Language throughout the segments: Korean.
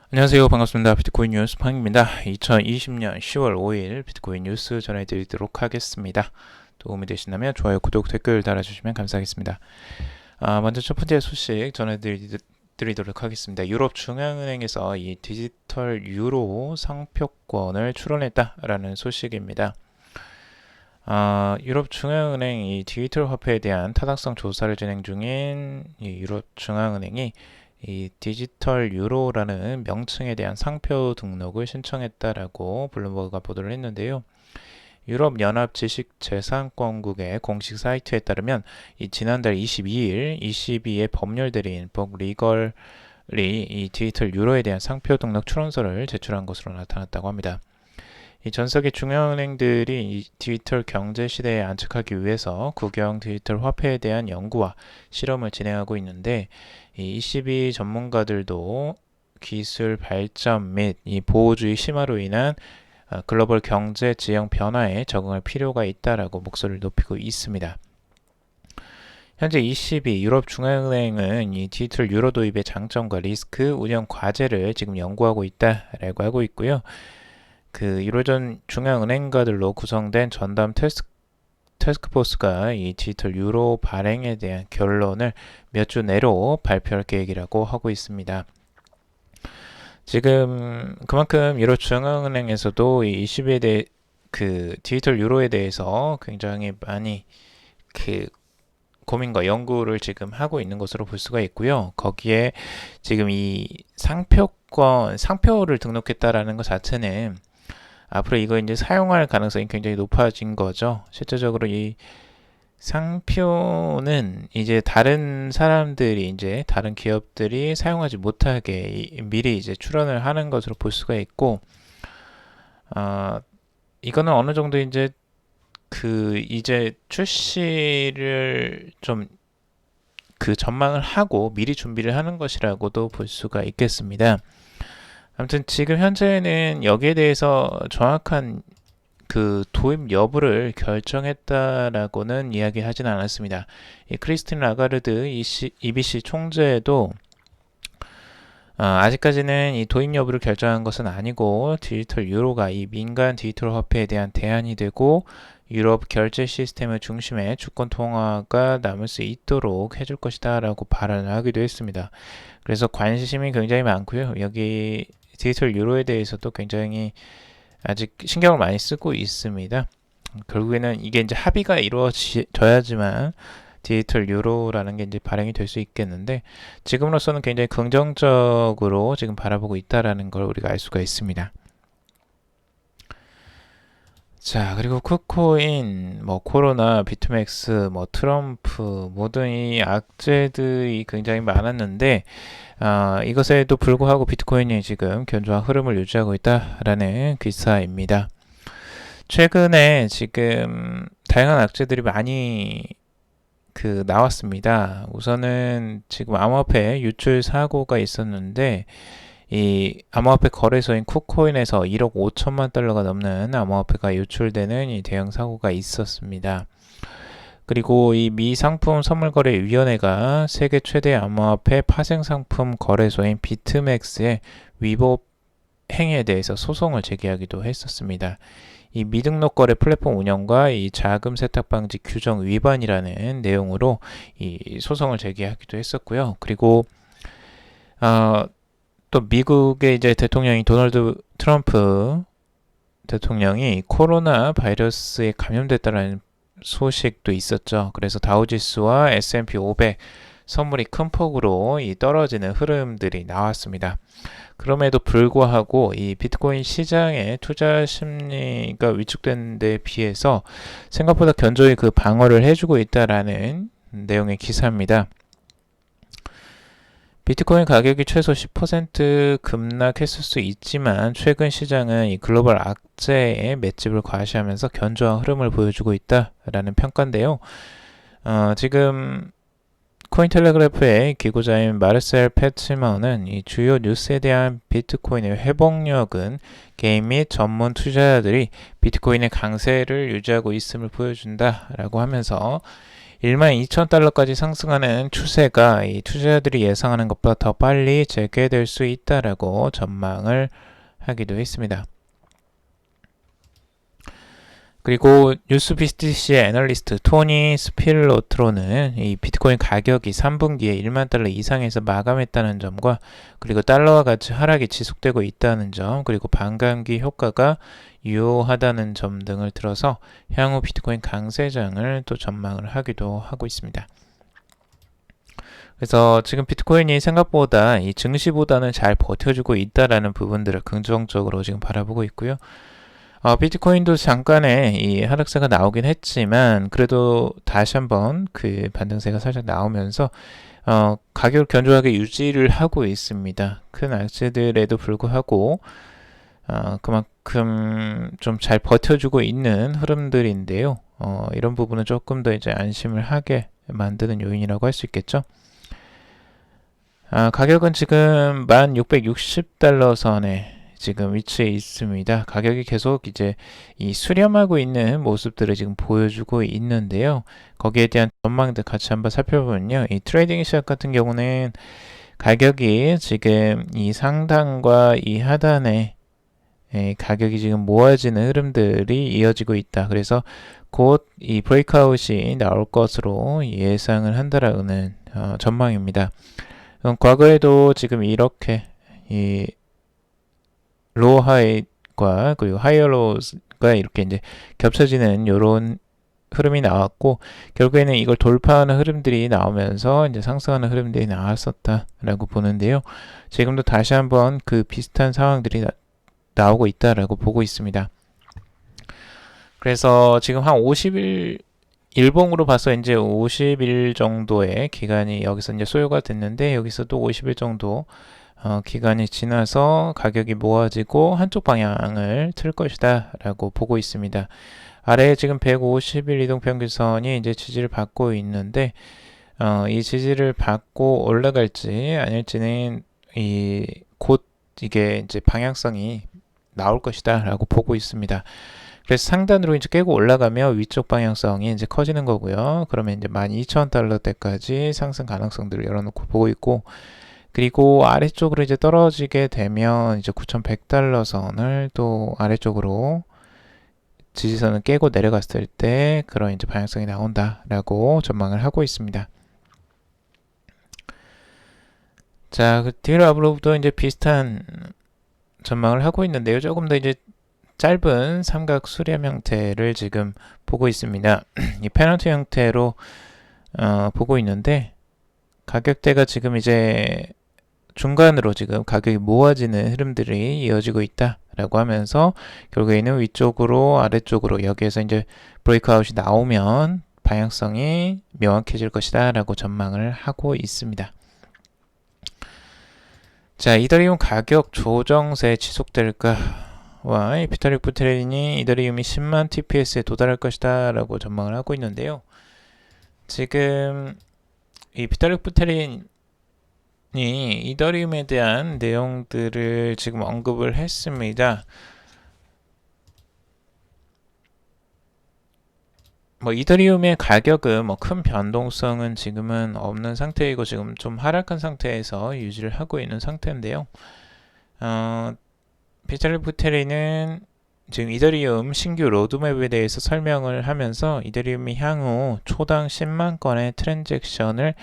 안녕하세요. 반갑습니다. 비트코인 뉴스 팡입니다. 2020년 10월 5일 비트코인 뉴스 전해드리도록 하겠습니다. 도움이 되신다면 좋아요, 구독, 댓글 달아주시면 감사하겠습니다. 먼저 첫 번째 소식 전해드리도록 하겠습니다. 유럽 중앙은행에서 이 디지털 유로 상표권을 출원했다라는 소식입니다. 유럽 중앙은행 이 디지털 화폐에 대한 타당성 조사를 진행 중인 이 유럽 중앙은행이 이 디지털 유로라는 명칭에 대한 상표 등록을 신청했다라고 블룸버그가 보도를 했는데요. 유럽연합 지식재산권국의 공식 사이트에 따르면 이 지난달 22일 22의 법률 대리인 복 리걸이 이 디지털 유로에 대한 상표 등록 출원서를 제출한 것으로 나타났다고 합니다. 이 전 세계 중앙은행들이 이 디지털 경제 시대에 안착하기 위해서 국영 디지털 화폐에 대한 연구와 실험을 진행하고 있는데 이 ECB 전문가들도 기술 발전 및 이 보호주의 심화로 인한 글로벌 경제 지형 변화에 적응할 필요가 있다라고 목소리를 높이고 있습니다. 현재 ECB 유럽중앙은행은 이 디지털 유로 도입의 장점과 리스크, 운영 과제를 지금 연구하고 있다라고 하고 있고요. 그 유로존 중앙은행가들로 구성된 전담 태스크포스가 이 디지털 유로 발행에 대한 결론을 몇 주 내로 발표할 계획이라고 하고 있습니다. 지금 그만큼 유로 중앙은행에서도 이 ECB에 대해 그 디지털 유로에 대해서 굉장히 많이 그 고민과 연구를 지금 하고 있는 것으로 볼 수가 있고요. 거기에 지금 이 상표를 등록했다라는 것 자체는 앞으로 이거 이제 사용할 가능성이 굉장히 높아진 거죠. 실제적으로 이 상표는 이제 다른 사람들이 이제 다른 기업들이 사용하지 못하게 미리 이제 출원을 하는 것으로 볼 수가 있고, 이거는 어느 정도 이제 이제 출시를 좀 전망을 하고 미리 준비를 하는 것이라고도 볼 수가 있겠습니다. 아무튼 지금 현재는 여기에 대해서 정확한 도입 여부를 결정했다라고는 이야기하진 않았습니다. 이 크리스틴 라가르드 EBC 총재도 아직까지는 이 도입 여부를 결정한 것은 아니고 디지털 유로가 이 민간 디지털 화폐에 대한 대안이 되고 유럽 결제 시스템을 중심에 주권 통화가 남을 수 있도록 해줄 것이다 라고 발언을 하기도 했습니다. 그래서 관심이 굉장히 많고요. 여기 디지털 유로에 대해서도 굉장히 아직 신경을 많이 쓰고 있습니다. 결국에는 이게 이제 합의가 이루어져야지만 디지털 유로라는 게 이제 발행이 될 수 있겠는데 지금으로서는 굉장히 긍정적으로 지금 바라보고 있다라는 걸 우리가 알 수가 있습니다. 자, 그리고 쿠코인, 코로나, 비트맥스, 트럼프 모든 이 악재들이 굉장히 많았는데 이것에도 불구하고 비트코인이 지금 견조한 흐름을 유지하고 있다라는 기사입니다. 최근에 지금 다양한 악재들이 많이 나왔습니다. 우선은 지금 암호화폐 유출 사고가 있었는데 이 암호화폐 거래소인 쿠코인에서 1억 5천만 달러가 넘는 암호화폐가 유출되는 이 대형 사고가 있었습니다. 그리고 이 미 상품 선물거래위원회가 세계 최대 암호화폐 파생상품 거래소인 비트맥스의 위법 행위에 대해서 소송을 제기하기도 했었습니다. 이 미등록 거래 플랫폼 운영과 이 자금 세탁 방지 규정 위반이라는 내용으로 이 소송을 제기하기도 했었고요. 그리고 또 미국의 이제 대통령이 도널드 트럼프 대통령이 코로나 바이러스에 감염됐다는 소식도 있었죠. 그래서 다우지수와 S&P 500 선물이 큰 폭으로 떨어지는 흐름들이 나왔습니다. 그럼에도 불구하고 이 비트코인 시장의 투자 심리가 위축된 데 비해서 생각보다 견조히 방어를 해주고 있다라는 내용의 기사입니다. 비트코인 가격이 최소 10% 급락했을 수 있지만 최근 시장은 이 글로벌 악재의 맷집을 과시하면서 견조한 흐름을 보여주고 있다라는 평가인데요. 지금 코인텔레그래프의 기고자인 마르셀 패츠먼은 이 주요 뉴스에 대한 비트코인의 회복력은 개인 및 전문 투자자들이 비트코인의 강세를 유지하고 있음을 보여준다라고 하면서 12,000달러까지 상승하는 추세가 이 투자자들이 예상하는 것보다 더 빨리 재개될 수 있다라고 전망을 하기도 했습니다. 그리고 뉴스비스티시의 애널리스트 토니 스필로트로는 이 비트코인 가격이 3분기에 1만 달러 이상에서 마감했다는 점과 그리고 달러와 같이 하락이 지속되고 있다는 점 그리고 반감기 효과가 유효하다는 점 등을 들어서 향후 비트코인 강세장을 또 전망을 하기도 하고 있습니다. 그래서 지금 비트코인이 생각보다 이 증시보다는 잘 버텨주고 있다라는 부분들을 긍정적으로 지금 바라보고 있고요. 비트코인도 잠깐의 이 하락세가 나오긴 했지만 그래도 다시 한번 그 반등세가 살짝 나오면서 가격을 견조하게 유지를 하고 있습니다. 큰 악재들에도 불구하고 그만큼 좀 잘 버텨주고 있는 흐름들인데요. 이런 부분은 조금 더 이제 안심을 하게 만드는 요인이라고 할 수 있겠죠. 가격은 지금 1660달러 선에 지금 위치해 있습니다. 가격이 계속 이제 이 수렴하고 있는 모습들을 지금 보여주고 있는데요. 거기에 대한 전망들 같이 한번 살펴보면요. 이 트레이딩 시작 같은 경우는 가격이 지금 이 상단과 이 하단에 가격이 지금 모아지는 흐름들이 이어지고 있다. 그래서 곧 이 브레이크아웃이 나올 것으로 예상을 한다라는 전망입니다. 과거에도 지금 이렇게 이 로우 하이과 그리고 하이어 로우가 이렇게 이제 겹쳐지는 이런 흐름이 나왔고 결국에는 이걸 돌파하는 흐름들이 나오면서 이제 상승하는 흐름들이 나왔었다라고 보는데요. 지금도 다시 한번 그 비슷한 상황들이 나오고 있다라고 보고 있습니다. 그래서 지금 한 50일 일봉으로 봐서 이제 50일 정도의 기간이 여기서 이제 소요가 됐는데 여기서 또 50일 정도 기간이 지나서 가격이 모아지고 한쪽 방향을 틀 것이다 라고 보고 있습니다. 아래에 지금 150일 이동평균선이 이제 지지를 받고 있는데 이 지지를 받고 올라갈지 아닐지는 곧 이게 이제 방향성이 나올 것이다 라고 보고 있습니다. 그래서 상단으로 이제 깨고 올라가면 위쪽 방향성이 이제 커지는 거고요. 그러면 이제 12,000달러대까지 상승 가능성들을 열어놓고 보고 있고 그리고 아래쪽으로 이제 떨어지게 되면 이제 9,100달러 선을 또 아래쪽으로 지지선을 깨고 내려갔을 때 그런 이제 방향성이 나온다라고 전망을 하고 있습니다. 자, 그 디그라브로부터 이제 비슷한 전망을 하고 있는데요. 조금 더 이제 짧은 삼각 수렴 형태를 지금 보고 있습니다. 이 페넌트 형태로 보고 있는데 가격대가 지금 이제 중간으로 지금 가격이 모아지는 흐름들이 이어지고 있다라고 하면서 결국에는 위쪽으로 아래쪽으로 여기에서 이제 브레이크아웃이 나오면 방향성이 명확해질 것이다 라고 전망을 하고 있습니다. 자, 이더리움 가격 조정세 지속될까? 와, 비탈릭 부테린이 이더리움이 10만 TPS에 도달할 것이다 라고 전망을 하고 있는데요. 지금 이 비탈릭 부테린이 이더리움에 대한 내용들을 지금 언급을 했습니다. 이더리움의 가격은 큰 변동성은 지금은 없는 상태이고 지금 좀 하락한 상태에서 유지를 하고 있는 상태인데요. 비탈릭 부테린은 지금 이더리움 신규 로드맵에 대해서 설명을 하면서 이더리움이 향후 초당 10만 건의 트랜잭션을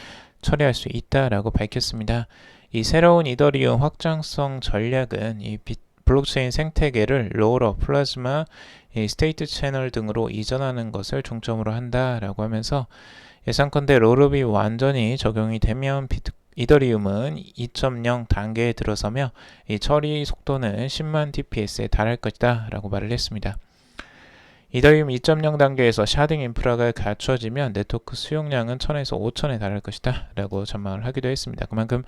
처리할 수 있다라고 밝혔습니다. 이 새로운 이더리움 확장성 전략은 이 블록체인 생태계를 로러, 플라즈마, 스테이트 채널 등으로 이전하는 것을 중점으로 한다라고 하면서 예상컨대 롤업이 완전히 적용이 되면 이더리움은 2.0 단계에 들어서며 이 처리 속도는 10만 TPS에 달할 것이다 라고 말을 했습니다. 이더리움 2.0 단계에서 샤딩 인프라가 갖춰지면 네트워크 수용량은 1000에서 5000에 달할 것이다 라고 전망을 하기도 했습니다. 그만큼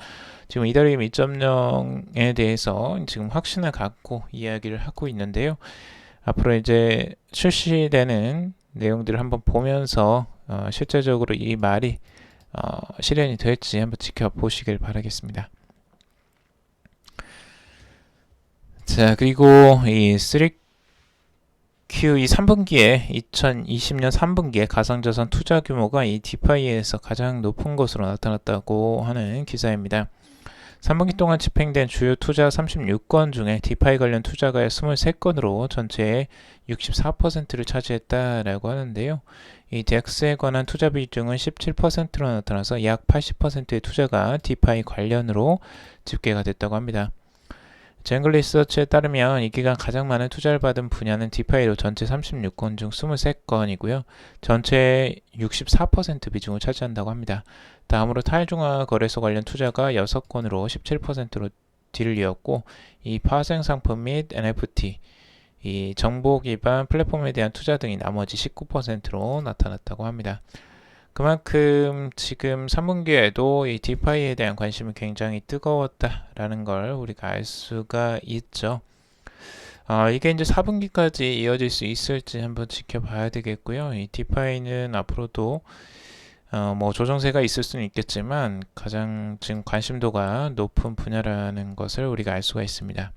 지금 이더리움 2.0에 대해서 지금 확신을 갖고 이야기를 하고 있는데요. 앞으로 이제 출시되는 내용들을 한번 보면서 실제적으로 이 말이 실현이 될지 한번 지켜보시길 바라겠습니다. 자, 그리고 이 3Q 이 3분기에 2020년 3분기에 가상자산 투자 규모가 이 디파이에서 가장 높은 것으로 나타났다고 하는 기사입니다. 3분기 동안 집행된 주요 투자 36건 중에 디파이 관련 투자가 23건으로 전체의 64%를 차지했다라고 하는데요. 이 덱스에 관한 투자 비중은 17%로 나타나서 약 80%의 투자가 디파이 관련으로 집계가 됐다고 합니다. 쟁글 리서치에 따르면 이 기간 가장 많은 투자를 받은 분야는 디파이로 전체 36건 중 23건이고요. 전체의 64% 비중을 차지한다고 합니다. 다음으로 타일중화 거래소 관련 투자가 6건으로 17%로 뒤를 이었고, 이 파생 상품 및 NFT, 이 정보 기반 플랫폼에 대한 투자 등이 나머지 19%로 나타났다고 합니다. 그만큼 지금 3분기에도 이 디파이에 대한 관심이 굉장히 뜨거웠다라는 걸 우리가 알 수가 있죠. 이게 이제 4분기까지 이어질 수 있을지 한번 지켜봐야 되겠고요. 이 디파이는 앞으로도 뭐 조정세가 있을 수는 있겠지만 가장 지금 관심도가 높은 분야라는 것을 우리가 알 수가 있습니다.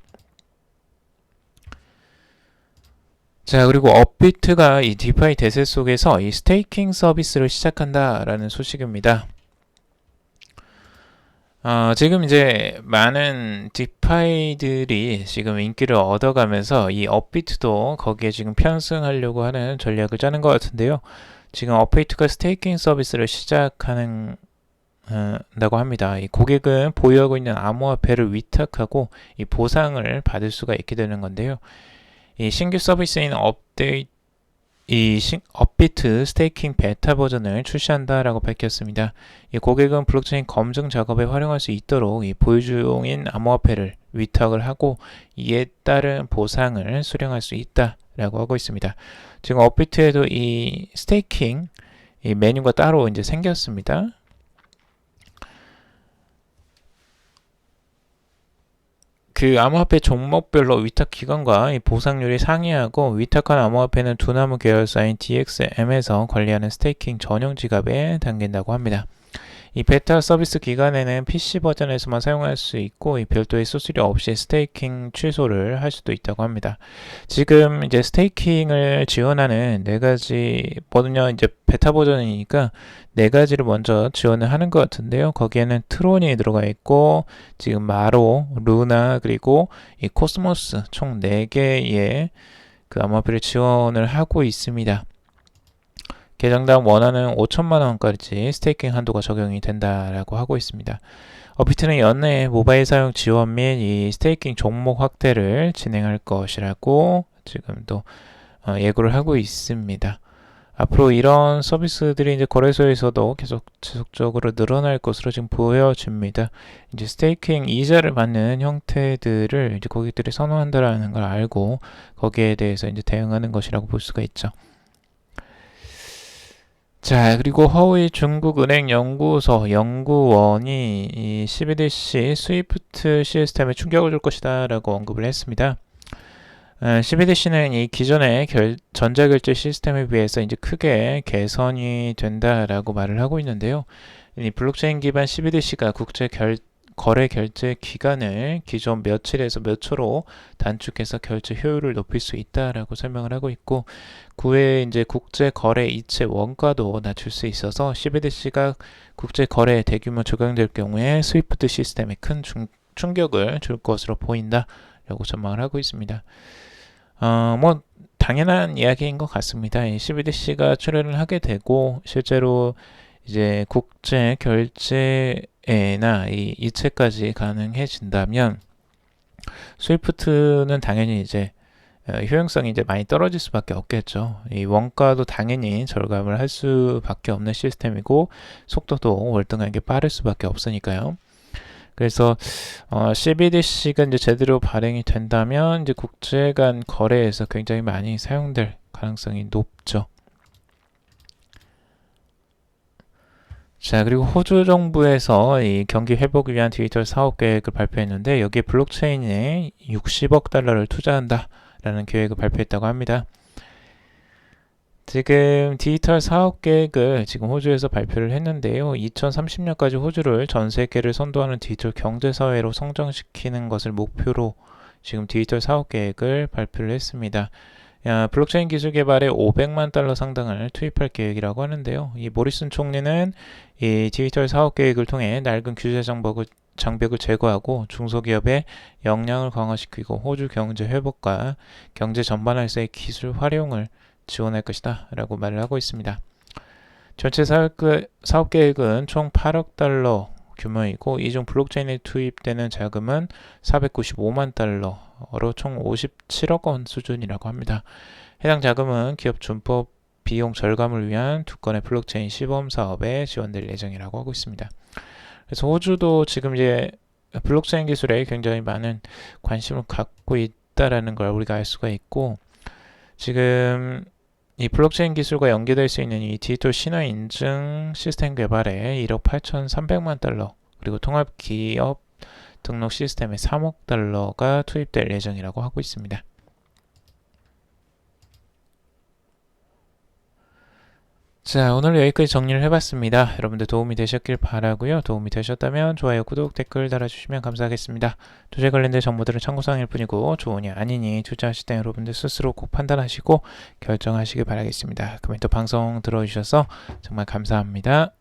자, 그리고 업비트가 이 디파이 대세 속에서 이 스테이킹 서비스를 시작한다라는 소식입니다. 지금 이제 많은 디파이들이 지금 인기를 얻어가면서 이 업비트도 거기에 지금 편승하려고 하는 전략을 짜는 것 같은데요. 지금 업비트가 스테이킹 서비스를 시작하는 다고 합니다. 이 고객은 보유하고 있는 암호화폐를 위탁하고 이 보상을 받을 수가 있게 되는 건데요. 이 신규 서비스인 업비트 스테이킹 베타 버전을 출시한다라고 밝혔습니다. 이 고객은 블록체인 검증 작업에 활용할 수 있도록 이 보유 중인 암호화폐를 위탁을 하고 이에 따른 보상을 수령할 수 있다라고 하고 있습니다. 지금 업비트에도 이 스테이킹 이 메뉴가 따로 이제 생겼습니다. 그 암호화폐 종목별로 위탁 기간과 보상률이 상이하고, 위탁한 암호화폐는 두나무 계열사인 DXM에서 관리하는 스테이킹 전용 지갑에 담긴다고 합니다. 이 베타 서비스 기간에는 PC 버전에서만 사용할 수 있고, 이 별도의 수수료 없이 스테이킹 취소를 할 수도 있다고 합니다. 지금 이제 스테이킹을 지원하는 4가지 버전이 이제 베타 버전이니까 4가지를 먼저 지원을 하는 것 같은데요. 거기에는 트론이 들어가 있고, 지금 마로, 루나, 그리고 이 코스모스 총 4개의 그 암호화폐를 지원을 하고 있습니다. 계정당 원하는 5천만 원까지 스테이킹 한도가 적용이 된다라고 하고 있습니다. 업비트는 연내에 모바일 사용 지원 및 이 스테이킹 종목 확대를 진행할 것이라고 지금도 예고를 하고 있습니다. 앞으로 이런 서비스들이 이제 거래소에서도 계속 지속적으로 늘어날 것으로 지금 보여집니다. 이제 스테이킹 이자를 받는 형태들을 이제 고객들이 선호한다라는 걸 알고 거기에 대해서 이제 대응하는 것이라고 볼 수가 있죠. 자, 그리고 허웨이 중국은행 연구소 연구원이 이 CBDC 스위프트 시스템에 충격을 줄 것이다 라고 언급을 했습니다. CBDC는 이 기존의 전자결제 시스템에 비해서 이제 크게 개선이 된다라고 말을 하고 있는데요. 이 블록체인 기반 CBDC가 거래 결제 기간을 기존 며칠에서 몇 초로 단축해서 결제 효율을 높일 수 있다라고 설명을 하고 있고, 그 외에 이제 국제 거래 이체 원가도 낮출 수 있어서 CBDC가 국제 거래에 대규모 적용될 경우에 스위프트 시스템에 큰 충격을 줄 것으로 보인다라고 전망을 하고 있습니다. 뭐 당연한 이야기인 것 같습니다. 이 CBDC가 출현을 하게 되고 실제로 이제 국제 결제나 이 이체까지 가능해진다면 스위프트는 당연히 이제 효용성이 이제 많이 떨어질 수밖에 없겠죠. 이 원가도 당연히 절감을 할 수밖에 없는 시스템이고 속도도 월등하게 빠를 수밖에 없으니까요. 그래서 CBDC가 이제 제대로 발행이 된다면 이제 국제 간 거래에서 굉장히 많이 사용될 가능성이 높죠. 자, 그리고 호주 정부에서 이 경기 회복을 위한 디지털 사업 계획을 발표했는데 여기에 블록체인에 60억 달러를 투자한다라는 계획을 발표했다고 합니다. 지금 디지털 사업 계획을 지금 호주에서 발표를 했는데요. 2030년까지 호주를 전 세계를 선도하는 디지털 경제사회로 성장시키는 것을 목표로 지금 디지털 사업 계획을 발표를 했습니다. 블록체인 기술 개발에 500만 달러 상당을 투입할 계획이라고 하는데요. 이 모리슨 총리는 이 디지털 사업 계획을 통해 낡은 규제 장벽을 제거하고 중소기업의 역량을 강화시키고 호주 경제 회복과 경제 전반 활성의 기술 활용을 지원할 것이다 라고 말을 하고 있습니다. 전체 사업 계획은 총 8억 달러 규모이고 이 중 블록체인에 투입되는 자금은 495만 달러로 총 57억 원 수준이라고 합니다. 해당 자금은 기업 준법 비용 절감을 위한 두 건의 블록체인 시범 사업에 지원될 예정이라고 하고 있습니다. 그래서 호주도 지금 이제 블록체인 기술에 굉장히 많은 관심을 갖고 있다라는 걸 우리가 알 수가 있고, 지금 이 블록체인 기술과 연계될 수 있는 이 디지털 신원 인증 시스템 개발에 1억 8,300만 달러, 그리고 통합 기업 등록 시스템에 3억 달러가 투입될 예정이라고 하고 있습니다. 자, 오늘 여기까지 정리를 해봤습니다. 여러분들 도움이 되셨길 바라고요. 도움이 되셨다면 좋아요, 구독, 댓글 달아주시면 감사하겠습니다. 투자에 관련된 정보들은 참고사항일 뿐이고 좋으니 아니니 투자하실 때 여러분들 스스로 꼭 판단하시고 결정하시길 바라겠습니다. 그러면 또 방송 들어주셔서 정말 감사합니다.